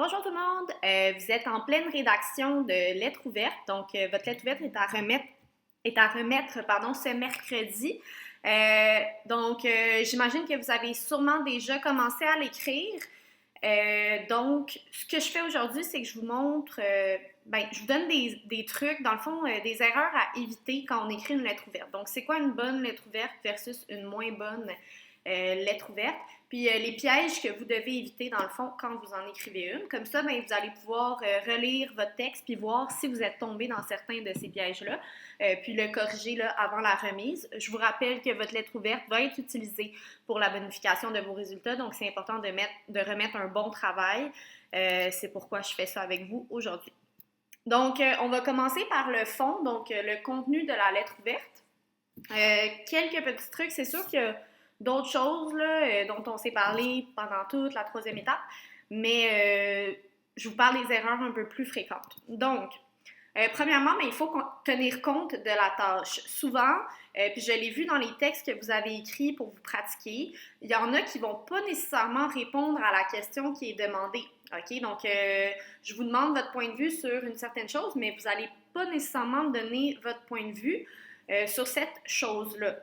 Bonjour tout le monde, vous êtes en pleine rédaction de lettres ouvertes, donc votre lettre ouverte est à remettre ce mercredi. J'imagine que vous avez sûrement déjà commencé à l'écrire. Donc, ce que je fais aujourd'hui, c'est que je vous montre, je vous donne des trucs, dans le fond, des erreurs à éviter quand on écrit une lettre ouverte. Donc, c'est quoi une bonne lettre ouverte versus une moins bonne lettre ouverte? Puis les pièges que vous devez éviter, dans le fond, quand vous en écrivez une. Comme ça, vous allez pouvoir relire votre texte puis voir si vous êtes tombé dans certains de ces pièges-là, puis le corriger là, avant la remise. Je vous rappelle que votre lettre ouverte va être utilisée pour la bonification de vos résultats, donc c'est important de remettre un bon travail. C'est pourquoi je fais ça avec vous aujourd'hui. Donc, on va commencer par le fond, donc le contenu de la lettre ouverte. Quelques petits trucs, c'est sûr que d'autres choses là, dont on s'est parlé pendant toute la troisième étape, mais je vous parle des erreurs un peu plus fréquentes. Donc, premièrement, il faut tenir compte de la tâche. Souvent, puis je l'ai vu dans les textes que vous avez écrits pour vous pratiquer, il y en a qui ne vont pas nécessairement répondre à la question qui est demandée. OK? Donc, je vous demande votre point de vue sur une certaine chose, mais vous n'allez pas nécessairement me donner votre point de vue sur cette chose-là.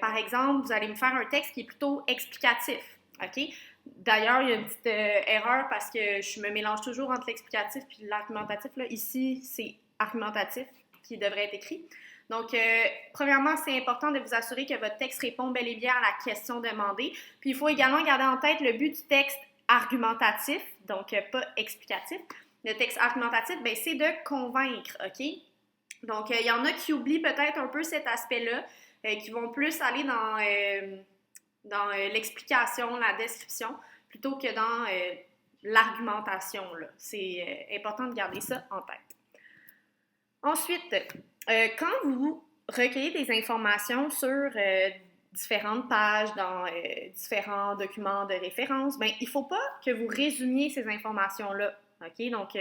Par exemple, vous allez me faire un texte qui est plutôt explicatif, OK? D'ailleurs, il y a une petite erreur parce que je me mélange toujours entre l'explicatif et l'argumentatif. Là. Ici, c'est argumentatif qui devrait être écrit. Donc, premièrement, c'est important de vous assurer que votre texte répond bel et bien à la question demandée. Puis, il faut également garder en tête le but du texte argumentatif, donc pas explicatif. Le texte argumentatif, c'est de convaincre, OK? Donc, il y en a qui oublient peut-être un peu cet aspect-là, qui vont plus aller dans l'explication, la description, plutôt que dans l'argumentation. Là. C'est important de garder ça en tête. Ensuite, quand vous recueillez des informations sur différentes pages dans différents documents de référence, il ne faut pas que vous résumiez ces informations-là. OK? Donc,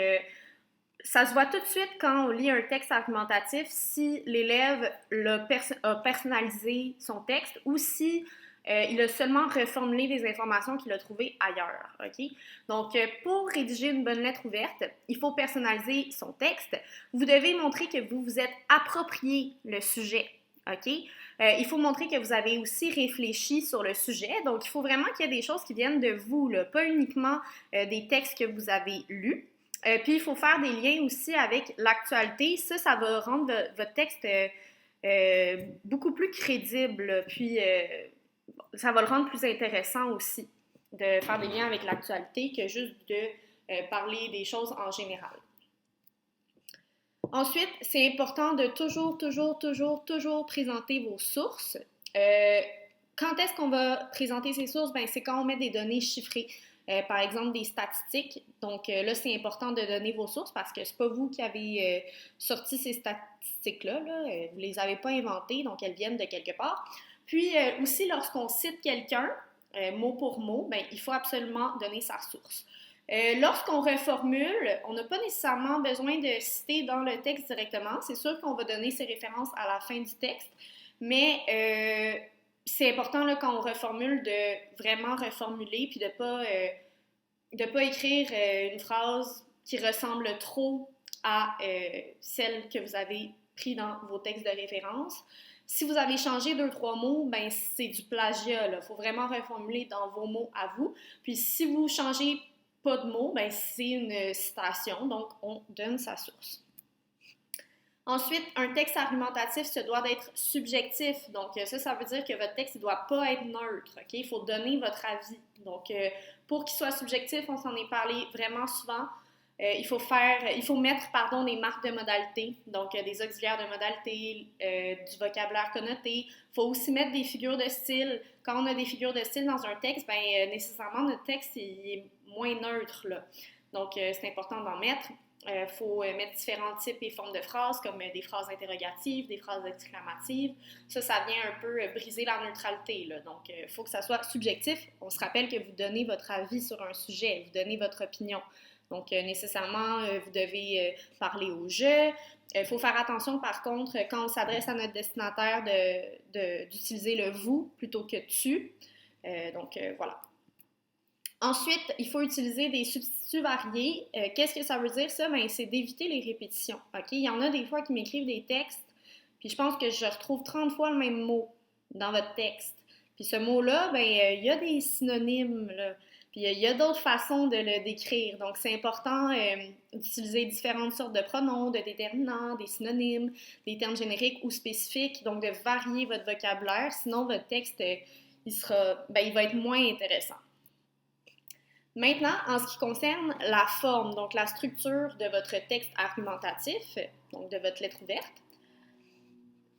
ça se voit tout de suite quand on lit un texte argumentatif si l'élève a personnalisé son texte ou si il a seulement reformulé des informations qu'il a trouvées ailleurs. Okay? Donc, pour rédiger une bonne lettre ouverte, il faut personnaliser son texte. Vous devez montrer que vous vous êtes approprié le sujet. Okay? Il faut montrer que vous avez aussi réfléchi sur le sujet. Donc, il faut vraiment qu'il y ait des choses qui viennent de vous, là, pas uniquement des textes que vous avez lus. Puis, il faut faire des liens aussi avec l'actualité. Ça va rendre votre texte beaucoup plus crédible. Puis, ça va le rendre plus intéressant aussi de faire des liens avec l'actualité que juste de parler des choses en général. Ensuite, c'est important de toujours présenter vos sources. Quand est-ce qu'on va présenter ces sources? C'est quand on met des données chiffrées. Par exemple, des statistiques. Donc là, c'est important de donner vos sources parce que c'est pas vous qui avez sorti ces statistiques-là. Là. Vous les avez pas inventées, donc elles viennent de quelque part. Puis aussi, lorsqu'on cite quelqu'un, mot pour mot, il faut absolument donner sa source. Lorsqu'on reformule, on n'a pas nécessairement besoin de citer dans le texte directement. C'est sûr qu'on va donner ses références à la fin du texte, mais c'est important là, quand on reformule de vraiment reformuler puis de pas écrire une phrase qui ressemble trop à celle que vous avez pris dans vos textes de référence. Si vous avez changé 2-3 mots, c'est du plagiat. Il faut vraiment reformuler dans vos mots à vous. Puis si vous changez pas de mots, c'est une citation, donc on donne sa source. Ensuite, un texte argumentatif se doit d'être subjectif. Donc, ça veut dire que votre texte ne doit pas être neutre. Okay? Il faut donner votre avis. Donc, pour qu'il soit subjectif, on s'en est parlé vraiment souvent. Il faut mettre des marques de modalité, donc des auxiliaires de modalité, du vocabulaire connoté. Il faut aussi mettre des figures de style. Quand on a des figures de style dans un texte, nécessairement, notre texte il est moins neutre. Là. Donc, c'est important d'en mettre. Il faut mettre différents types et formes de phrases, comme des phrases interrogatives, des phrases exclamatives. Ça vient un peu briser la neutralité. Là. Donc, il faut que ça soit subjectif. On se rappelle que vous donnez votre avis sur un sujet, vous donnez votre opinion. Donc, nécessairement, vous devez parler au jeu. Il faut faire attention, par contre, quand on s'adresse à notre destinataire, d'utiliser le « vous » plutôt que « tu ». Donc, voilà. Ensuite, il faut utiliser des substituts variés. Qu'est-ce que ça veut dire, ça? Ben, c'est d'éviter les répétitions. OK? Il y en a des fois qui m'écrivent des textes, puis je pense que je retrouve 30 fois le même mot dans votre texte. Puis ce mot-là, ben, il y a des synonymes, là. Puis il y a d'autres façons de le décrire. Donc, c'est important d'utiliser différentes sortes de pronoms, de déterminants, des synonymes, des termes génériques ou spécifiques. Donc, de varier votre vocabulaire. Sinon, votre texte, il va être moins intéressant. Maintenant, en ce qui concerne la forme, donc la structure de votre texte argumentatif, donc de votre lettre ouverte,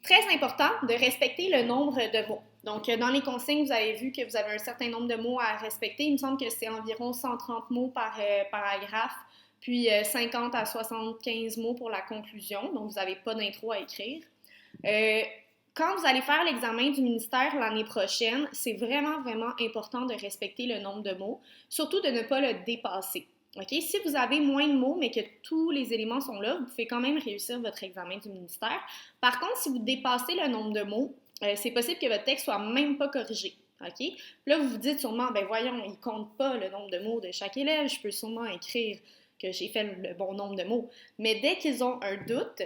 très important de respecter le nombre de mots. Donc, dans les consignes, vous avez vu que vous avez un certain nombre de mots à respecter. Il me semble que c'est environ 130 mots par paragraphe, puis 50 à 75 mots pour la conclusion. Donc, vous n'avez pas d'intro à écrire. Quand vous allez faire l'examen du ministère l'année prochaine, c'est vraiment, vraiment important de respecter le nombre de mots, surtout de ne pas le dépasser. Okay? Si vous avez moins de mots, mais que tous les éléments sont là, vous pouvez quand même réussir votre examen du ministère. Par contre, si vous dépassez le nombre de mots, c'est possible que votre texte soit même pas corrigé. Okay? Là, vous vous dites sûrement, ben voyons, il ne compte pas le nombre de mots de chaque élève, je peux sûrement écrire que j'ai fait le bon nombre de mots. Mais dès qu'ils ont un doute,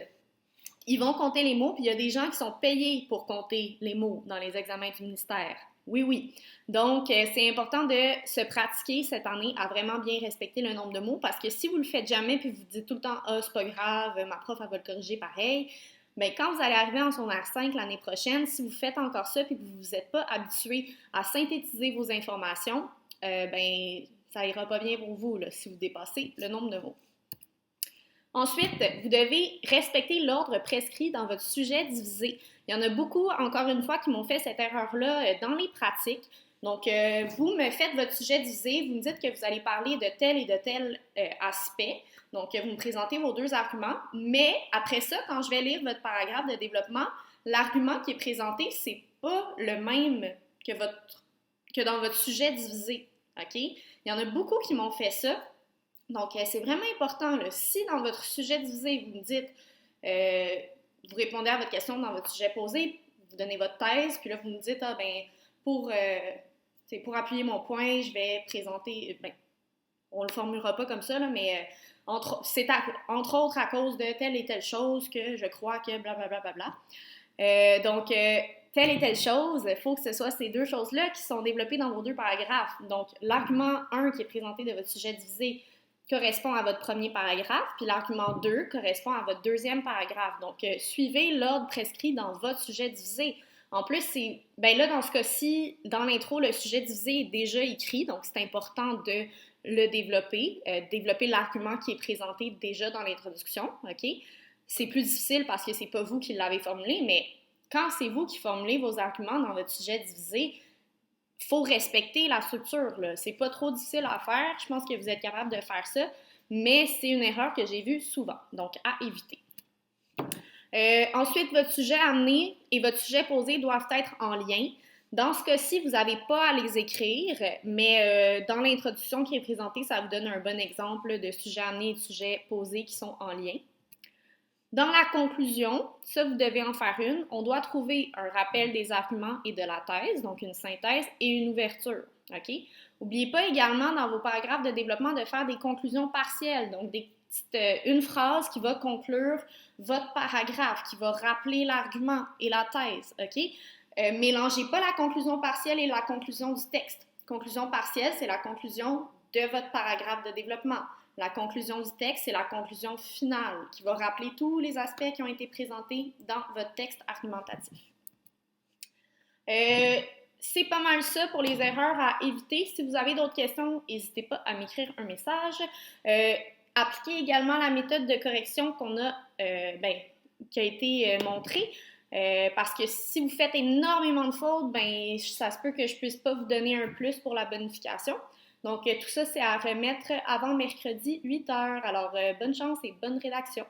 ils vont compter les mots, puis il y a des gens qui sont payés pour compter les mots dans les examens du ministère. Oui, oui. Donc, c'est important de se pratiquer cette année à vraiment bien respecter le nombre de mots parce que si vous le faites jamais puis vous dites tout le temps « Ah, c'est pas grave, ma prof, elle va le corriger pareil », bien, quand vous allez arriver en secondaire 5 l'année prochaine, si vous faites encore ça puis que vous vous êtes pas habitué à synthétiser vos informations, bien, ça ira pas bien pour vous là, si vous dépassez le nombre de mots. Ensuite, vous devez respecter l'ordre prescrit dans votre sujet divisé. Il y en a beaucoup, encore une fois, qui m'ont fait cette erreur-là dans les pratiques. Donc, vous me faites votre sujet divisé, vous me dites que vous allez parler de tel et de tel aspect. Donc, vous me présentez vos deux arguments. Mais après ça, quand je vais lire votre paragraphe de développement, l'argument qui est présenté, c'est pas le même que dans votre sujet divisé. OK? Il y en a beaucoup qui m'ont fait ça. Donc, c'est vraiment important. Là. Si dans votre sujet divisé, vous me dites, vous répondez à votre question dans votre sujet posé, vous donnez votre thèse, puis là, vous me dites, ah ben, pour appuyer mon point, je vais présenter, ben, on ne le formulera pas comme ça, là, mais c'est entre autres à cause de telle et telle chose que je crois que blablabla. Donc, telle et telle chose, il faut que ce soit ces deux choses-là qui sont développées dans vos deux paragraphes. Donc, l'argument 1 qui est présenté de votre sujet divisé correspond à votre premier paragraphe, puis l'argument 2 correspond à votre deuxième paragraphe. Donc, suivez l'ordre prescrit dans votre sujet divisé. En plus, là, dans ce cas-ci, dans l'intro, le sujet divisé est déjà écrit, donc c'est important de le développer, développer l'argument qui est présenté déjà dans l'introduction, OK? C'est plus difficile parce que c'est pas vous qui l'avez formulé, mais quand c'est vous qui formulez vos arguments dans votre sujet divisé, il faut respecter la structure, là. C'est pas trop difficile à faire. Je pense que vous êtes capable de faire ça, mais c'est une erreur que j'ai vue souvent, donc à éviter. Ensuite, votre sujet amené et votre sujet posé doivent être en lien. Dans ce cas-ci, vous n'avez pas à les écrire, mais dans l'introduction qui est présentée, ça vous donne un bon exemple de sujet amené et de sujet posé qui sont en lien. Dans la conclusion, ça, vous devez en faire une. On doit trouver un rappel des arguments et de la thèse, donc une synthèse et une ouverture. OK? N'oubliez pas également dans vos paragraphes de développement de faire des conclusions partielles, donc une phrase qui va conclure votre paragraphe, qui va rappeler l'argument et la thèse. OK? Mélangez pas la conclusion partielle et la conclusion du texte. Conclusion partielle, c'est la conclusion de votre paragraphe de développement. La conclusion du texte, c'est la conclusion finale qui va rappeler tous les aspects qui ont été présentés dans votre texte argumentatif. C'est pas mal ça pour les erreurs à éviter. Si vous avez d'autres questions, n'hésitez pas à m'écrire un message. Appliquez également la méthode de correction qui a été montrée. Parce que si vous faites énormément de fautes, ben, ça se peut que je ne puisse pas vous donner un plus pour la bonification. Donc, tout ça, c'est à remettre avant mercredi 8h. Alors, bonne chance et bonne rédaction.